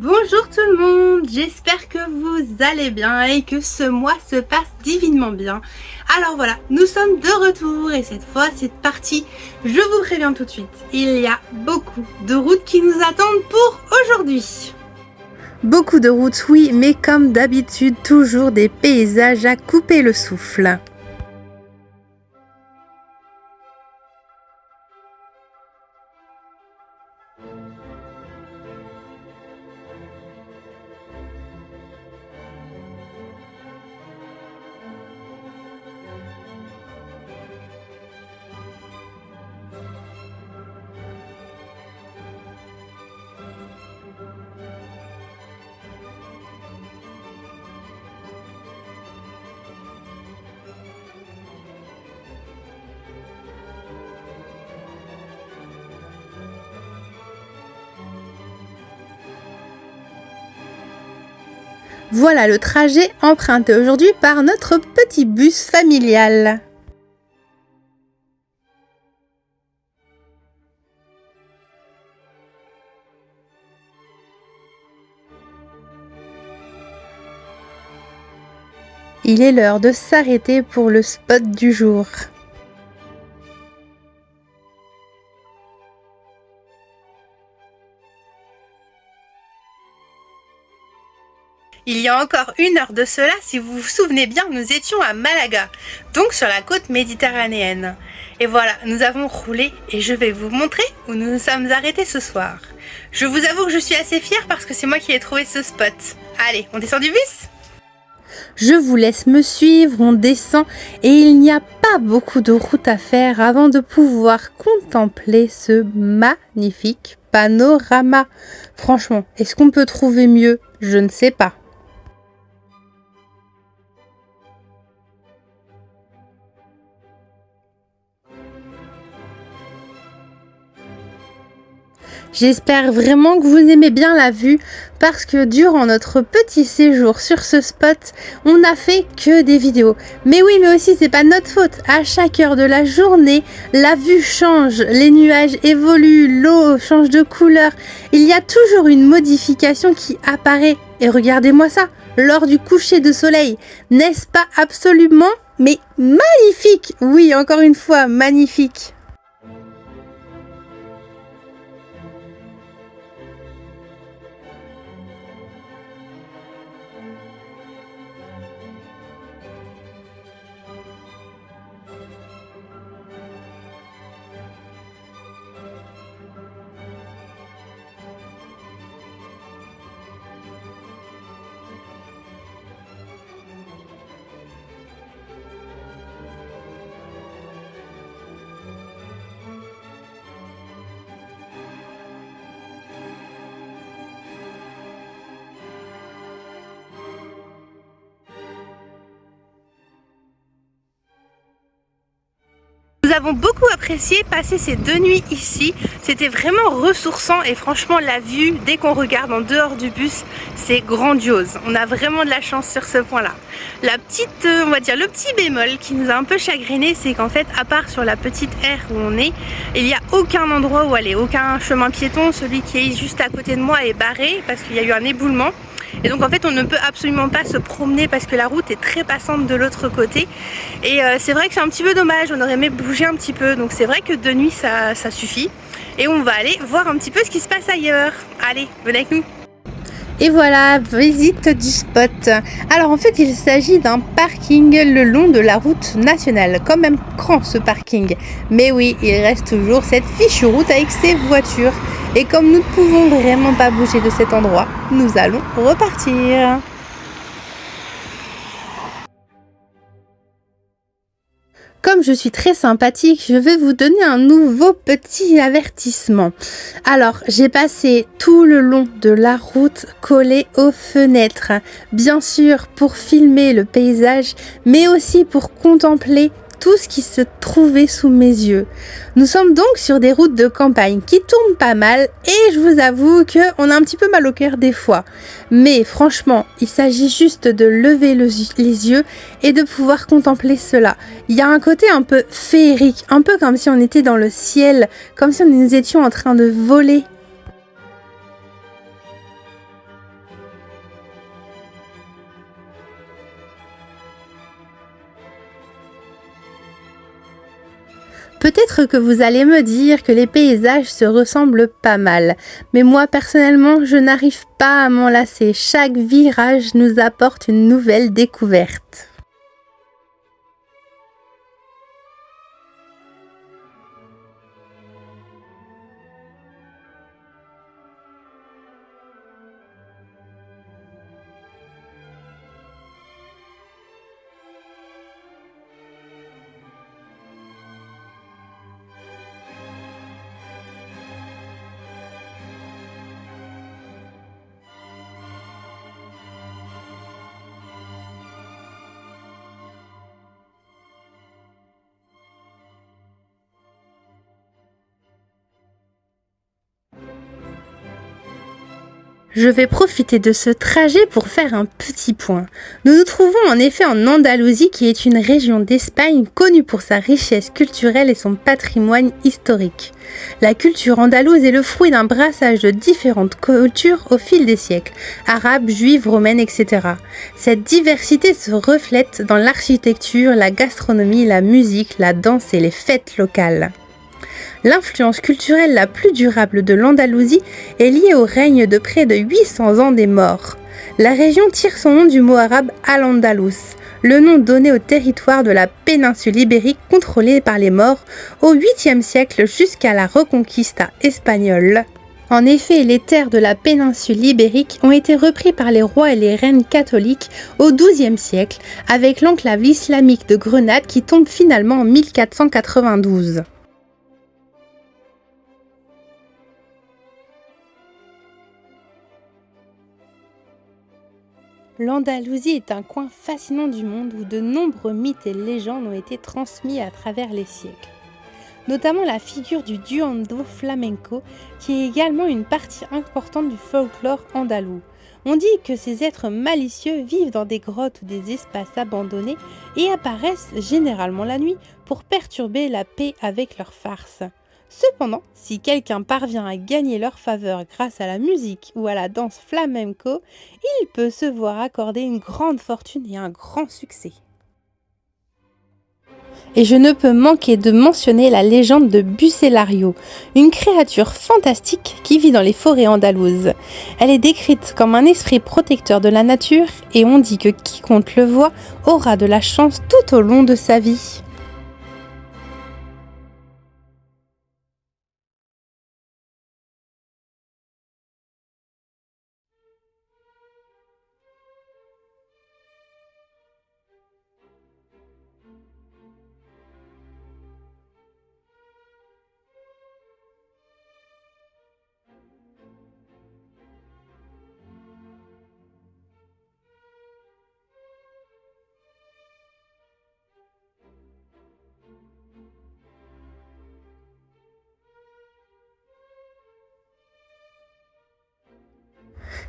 Bonjour tout le monde, j'espère que vous allez bien et que ce mois se passe divinement bien. Alors voilà, nous sommes de retour et cette fois c'est parti. Je vous préviens tout de suite, il y a beaucoup de routes qui nous attendent pour aujourd'hui. Beaucoup de routes oui, mais comme d'habitude, toujours des paysages à couper le souffle. Voilà le trajet emprunté aujourd'hui par notre petit bus familial. Il est l'heure de s'arrêter pour le spot du jour. Il y a encore une heure de cela, si vous vous souvenez bien, nous étions à Malaga, donc sur la côte méditerranéenne. Et voilà, nous avons roulé et je vais vous montrer où nous nous sommes arrêtés ce soir. Je vous avoue que je suis assez fière parce que c'est moi qui ai trouvé ce spot. Allez, on descend du bus ? Je vous laisse me suivre, on descend et il n'y a pas beaucoup de route à faire avant de pouvoir contempler ce magnifique panorama. Franchement, est-ce qu'on peut trouver mieux ? Je ne sais pas. J'espère vraiment que vous aimez bien la vue parce que durant notre petit séjour sur ce spot, on n'a fait que des vidéos. Mais oui, mais aussi c'est pas notre faute. À chaque heure de la journée, la vue change, les nuages évoluent, l'eau change de couleur. Il y a toujours une modification qui apparaît. Et regardez-moi ça, lors du coucher de soleil. N'est-ce pas absolument, mais magnifique? Oui, encore une fois, magnifique. Nous avons beaucoup apprécié passer ces 2 nuits ici, c'était vraiment ressourçant et franchement la vue, dès qu'on regarde en dehors du bus, c'est grandiose. On a vraiment de la chance sur ce point-là. La petite, on va dire le petit bémol qui nous a un peu chagriné, c'est qu'en fait, à part sur la petite aire où on est, il n'y a aucun endroit où aller, aucun chemin piéton. Celui qui est juste à côté de moi est barré parce qu'il y a eu un éboulement. Et donc en fait on ne peut absolument pas se promener parce que la route est très passante de l'autre côté. Et c'est vrai que c'est un petit peu dommage, on aurait aimé bouger un petit peu. Donc c'est vrai que de nuit ça suffit. Et on va aller voir un petit peu ce qui se passe ailleurs. Allez, venez avec nous. Et voilà, visite du spot. Alors en fait il s'agit d'un parking le long de la route nationale. Quand même grand ce parking. Mais oui, il reste toujours cette fichue route avec ses voitures. Et comme nous ne pouvons vraiment pas bouger de cet endroit, nous allons repartir. Comme je suis très sympathique, je vais vous donner un nouveau petit avertissement. Alors, j'ai passé tout le long de la route collée aux fenêtres. Bien sûr, pour filmer le paysage, mais aussi pour contempler tout ce qui se trouvait sous mes yeux. Nous sommes donc sur des routes de campagne qui tournent pas mal et je vous avoue qu'on a un petit peu mal au cœur des fois. Mais franchement, il s'agit juste de lever les yeux et de pouvoir contempler cela. Il y a un côté un peu féerique, un peu comme si on était dans le ciel, comme si nous étions en train de voler. Peut-être que vous allez me dire que les paysages se ressemblent pas mal, mais moi personnellement je n'arrive pas à m'en lasser. Chaque virage nous apporte une nouvelle découverte. Je vais profiter de ce trajet pour faire un petit point. Nous nous trouvons en effet en Andalousie qui est une région d'Espagne connue pour sa richesse culturelle et son patrimoine historique. La culture andalouse est le fruit d'un brassage de différentes cultures au fil des siècles, arabes, juives, romaines, etc. Cette diversité se reflète dans l'architecture, la gastronomie, la musique, la danse et les fêtes locales. L'influence culturelle la plus durable de l'Andalousie est liée au règne de près de 800 ans des Maures. La région tire son nom du mot arabe Al-Andalus, le nom donné au territoire de la péninsule ibérique contrôlé par les Maures au 8e siècle jusqu'à la Reconquista espagnole. En effet, les terres de la péninsule ibérique ont été repris par les rois et les reines catholiques au XIIe siècle avec l'enclave islamique de Grenade qui tombe finalement en 1492. L'Andalousie est un coin fascinant du monde où de nombreux mythes et légendes ont été transmis à travers les siècles. Notamment la figure du duendo flamenco qui est également une partie importante du folklore andalou. On dit que ces êtres malicieux vivent dans des grottes ou des espaces abandonnés et apparaissent généralement la nuit pour perturber la paix avec leurs farces. Cependant, si quelqu'un parvient à gagner leur faveur grâce à la musique ou à la danse flamenco, il peut se voir accorder une grande fortune et un grand succès. Et je ne peux manquer de mentionner la légende de Bucélario, une créature fantastique qui vit dans les forêts andalouses. Elle est décrite comme un esprit protecteur de la nature et on dit que quiconque le voit aura de la chance tout au long de sa vie.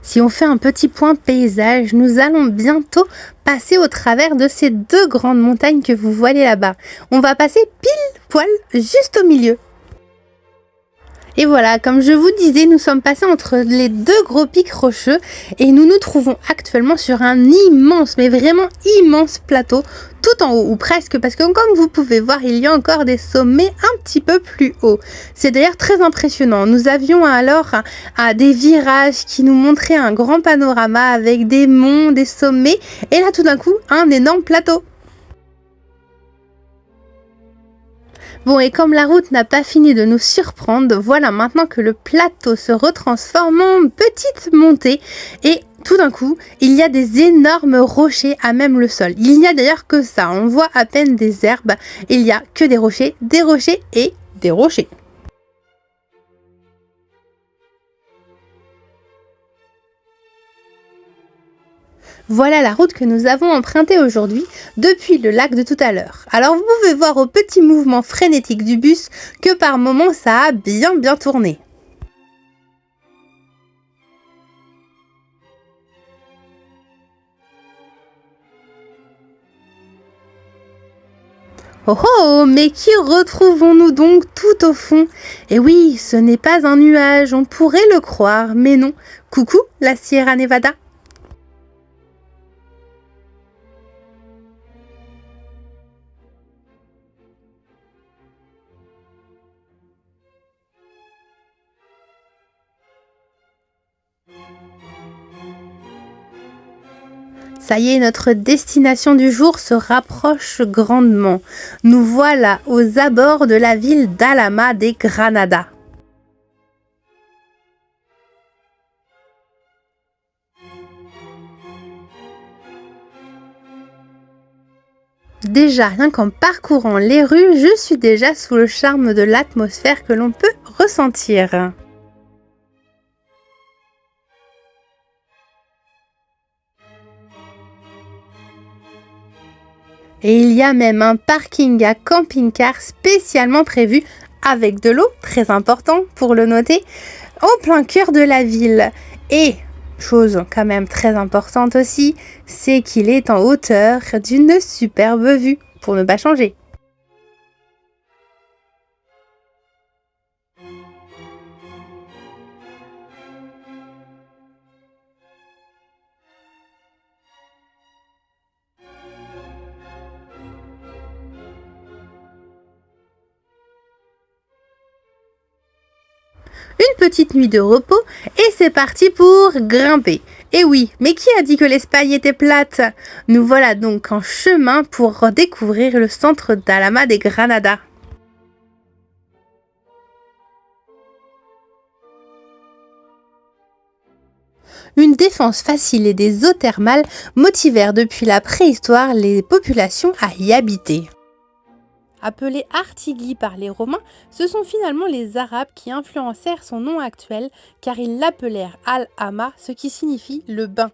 Si on fait un petit point paysage, nous allons bientôt passer au travers de ces deux grandes montagnes que vous voyez là-bas. On va passer pile poil juste au milieu. Et voilà, comme je vous disais, nous sommes passés entre les deux gros pics rocheux et nous nous trouvons actuellement sur un immense, mais vraiment immense plateau, tout en haut, ou presque, parce que comme vous pouvez voir, il y a encore des sommets un petit peu plus hauts. C'est d'ailleurs très impressionnant. Nous avions alors des virages qui nous montraient un grand panorama avec des monts, des sommets, et là tout d'un coup, un énorme plateau. Bon, et comme la route n'a pas fini de nous surprendre, voilà maintenant que le plateau se retransforme en petite montée et tout d'un coup, il y a des énormes rochers à même le sol. Il n'y a d'ailleurs que ça, on voit à peine des herbes, il n'y a que des rochers et des rochers. Voilà la route que nous avons empruntée aujourd'hui depuis le lac de tout à l'heure. Alors vous pouvez voir au petit mouvement frénétique du bus que par moments ça a bien tourné. Oh oh, mais qui retrouvons-nous donc tout au fond? Et oui, ce n'est pas un nuage, on pourrait le croire, mais non. Coucou la Sierra Nevada. Ça y est, notre destination du jour se rapproche grandement. Nous voilà aux abords de la ville d'Alhama de Granada. Déjà, rien qu'en parcourant les rues, je suis déjà sous le charme de l'atmosphère que l'on peut ressentir. Et il y a même un parking à camping-car spécialement prévu avec de l'eau, très important pour le noter, au plein cœur de la ville. Et, chose quand même très importante aussi, c'est qu'il est en hauteur d'une superbe vue, pour ne pas changer. Une petite nuit de repos et c'est parti pour grimper. Et oui, mais qui a dit que l'Espagne était plate? Nous voilà donc en chemin pour découvrir le centre d'Alhama de Granada. Une défense facile et des eaux thermales motivèrent depuis la préhistoire les populations à y habiter. Appelé Artigli par les Romains, ce sont finalement les Arabes qui influencèrent son nom actuel car ils l'appelèrent Al-Hama, ce qui signifie le bain.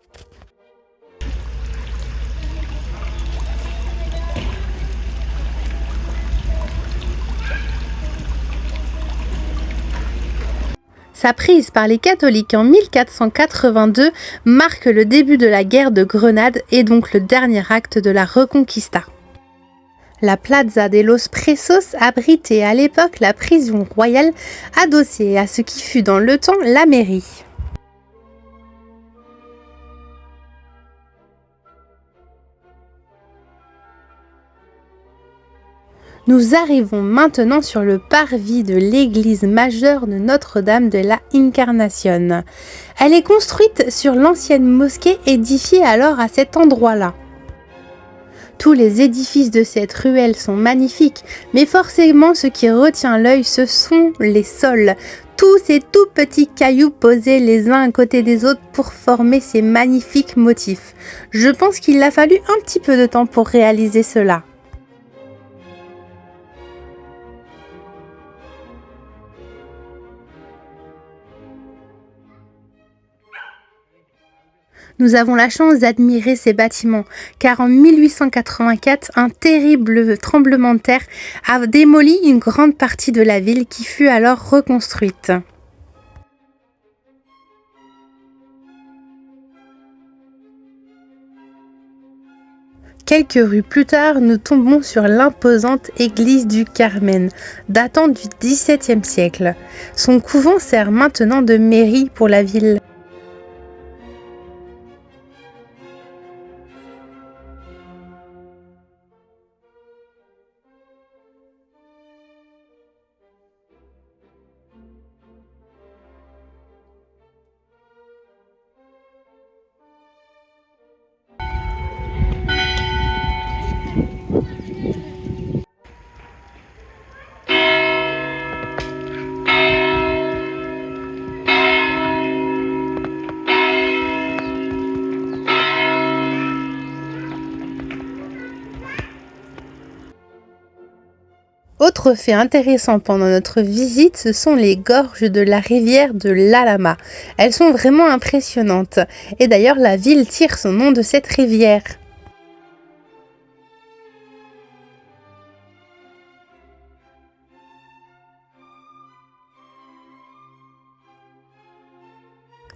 Sa prise par les catholiques en 1482 marque le début de la guerre de Grenade et donc le dernier acte de la Reconquista. La Plaza de los Presos abritait à l'époque la prison royale adossée à ce qui fut dans le temps la mairie. Nous arrivons maintenant sur le parvis de l'église majeure de Notre-Dame de la Incarnación. Elle est construite sur l'ancienne mosquée édifiée alors à cet endroit-là. Tous les édifices de cette ruelle sont magnifiques, mais forcément ce qui retient l'œil ce sont les sols. Tous ces tout petits cailloux posés les uns à côté des autres pour former ces magnifiques motifs. Je pense qu'il a fallu un petit peu de temps pour réaliser cela. Nous avons la chance d'admirer ces bâtiments, car en 1884, un terrible tremblement de terre a démoli une grande partie de la ville qui fut alors reconstruite. Quelques rues plus tard, nous tombons sur l'imposante église du Carmen, datant du XVIIe siècle. Son couvent sert maintenant de mairie pour la ville. Autre fait intéressant pendant notre visite, ce sont les gorges de la rivière de l'Alhama. Elles sont vraiment impressionnantes. Et d'ailleurs, la ville tire son nom de cette rivière.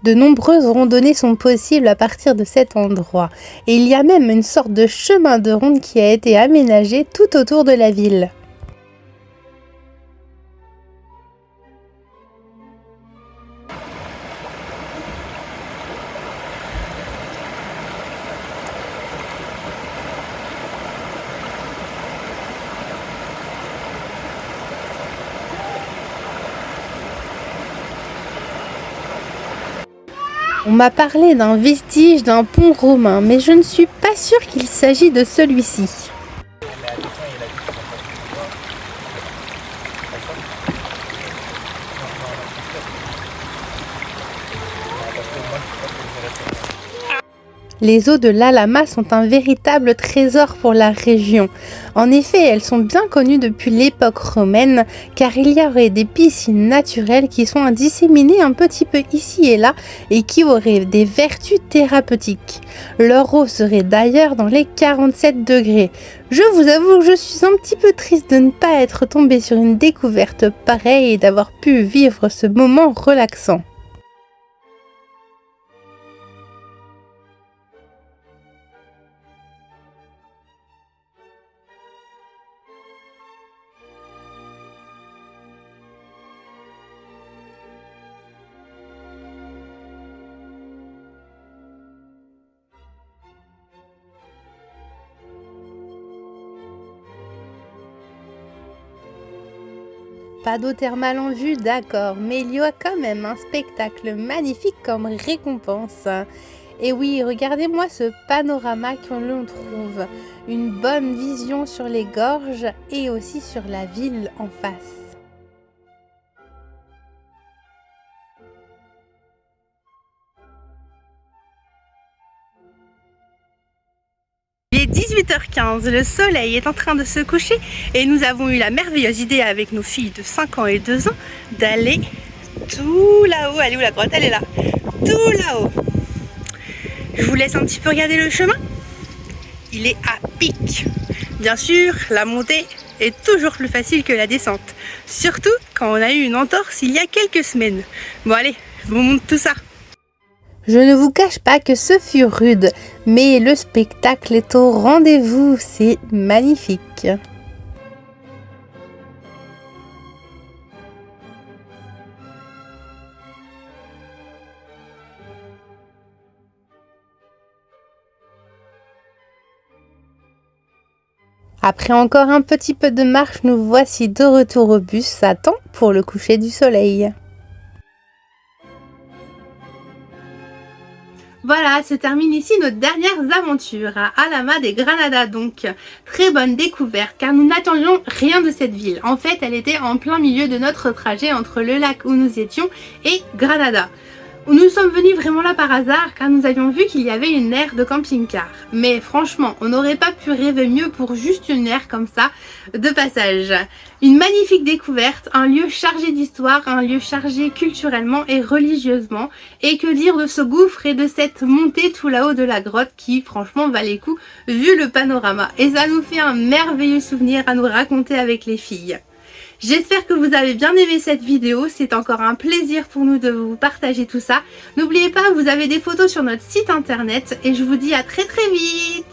De nombreuses randonnées sont possibles à partir de cet endroit. Et il y a même une sorte de chemin de ronde qui a été aménagé tout autour de la ville. On m'a parlé d'un vestige d'un pont romain, mais je ne suis pas sûre qu'il s'agit de celui-ci. Les eaux de l'Alhama sont un véritable trésor pour la région. En effet, elles sont bien connues depuis l'époque romaine, car il y aurait des piscines naturelles qui sont disséminées un petit peu ici et là et qui auraient des vertus thérapeutiques. Leur eau serait d'ailleurs dans les 47 degrés. Je vous avoue que je suis un petit peu triste de ne pas être tombée sur une découverte pareille et d'avoir pu vivre ce moment relaxant. Pas d'eau thermale en vue, d'accord, mais il y a quand même un spectacle magnifique comme récompense. Et oui, regardez-moi ce panorama que l'on trouve. Une bonne vision sur les gorges et aussi sur la ville en face. Il est 18h15, le soleil est en train de se coucher et nous avons eu la merveilleuse idée avec nos filles de 5 ans et 2 ans d'aller tout là-haut. Elle est où la grotte? Elle est là. Tout là-haut. Je vous laisse un petit peu regarder le chemin. Il est à pic. Bien sûr, la montée est toujours plus facile que la descente. Surtout quand on a eu une entorse il y a quelques semaines. Bon allez, je vous montre tout ça. Je ne vous cache pas que ce fut rude, mais le spectacle est au rendez-vous, c'est magnifique. Après encore un petit peu de marche, nous voici de retour au bus, à temps pour le coucher du soleil. Voilà, se termine ici nos dernières aventures à Alhama de Granada. Donc, très bonne découverte car nous n'attendions rien de cette ville. En fait, elle était en plein milieu de notre trajet entre le lac où nous étions et Granada. Nous sommes venus vraiment là par hasard car nous avions vu qu'il y avait une aire de camping-car. Mais franchement, on n'aurait pas pu rêver mieux pour juste une aire comme ça de passage. Une magnifique découverte, un lieu chargé d'histoire, un lieu chargé culturellement et religieusement. Et que dire de ce gouffre et de cette montée tout là-haut de la grotte qui franchement valait le coup vu le panorama. Et ça nous fait un merveilleux souvenir à nous raconter avec les filles. J'espère que vous avez bien aimé cette vidéo, c'est encore un plaisir pour nous de vous partager tout ça. N'oubliez pas, vous avez des photos sur notre site internet et je vous dis à très vite.